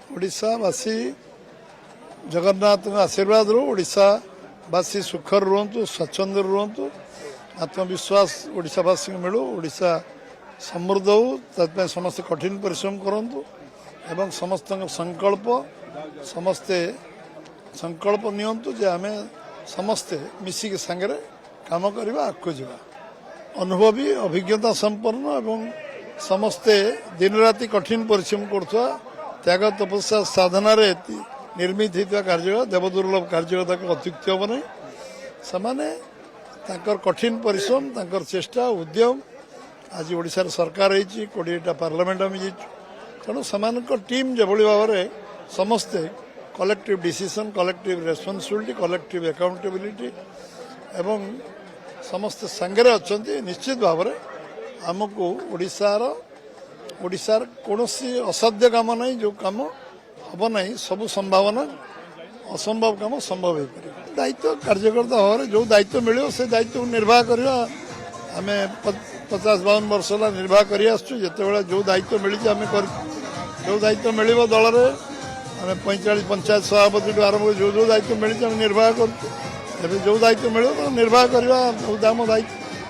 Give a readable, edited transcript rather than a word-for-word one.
ओडिशावासी जगन्नाथ आशीर्वाद ओडिशावासी सुखर रुहतु स्वच्छंद रुहतु आत्मविश्वास ओडिशावासी को मिलू ओडिशा समृद्ध हो तत्पे समस्ते कठिन परिश्रम करंतु एवं समस्त समस्ते संकल्प नियंतु जे आमे समस्ते मिसिक संगे काम करवा आगको जा अनुभवी अभिज्ञता संपन्न एवं समस्ते दिन राति कठिन परिश्रम करुवा त्याग तपस्या साधना निर्मित होता कार्य देवदुर्लभ कार्य अत्युक्ति हम नहीं से कठिन परिश्रम तांकर चेष्टा उद्यम आज ओडिशार सरकार होती 20टा पार्लियामेंट आम जीतु तेणु से टीम जो भाव में समस्ते collective decision collective responsibility collective accountability एवं समस्ते संगे अच्छा निश्चित भाव में आमको ओडिशार कौन असाध्य काम नहीं जो काम हम नहीं सब संभावना असंभव काम संभव हो पारे दायित्व कार्यकर्ता भाव में जो दायित्व मिले से दायित्व निर्वाह करवा आम 50-52 वर्ष है निर्वाह कर जिते जो दायित्व मिली जो दायित्व मिल दल में आम 45 पंचायत सभापति आरंभ जो दायित्व मिली निर्वाह कर जो दायित्व मिले निर्वाह करवा आम दायित्व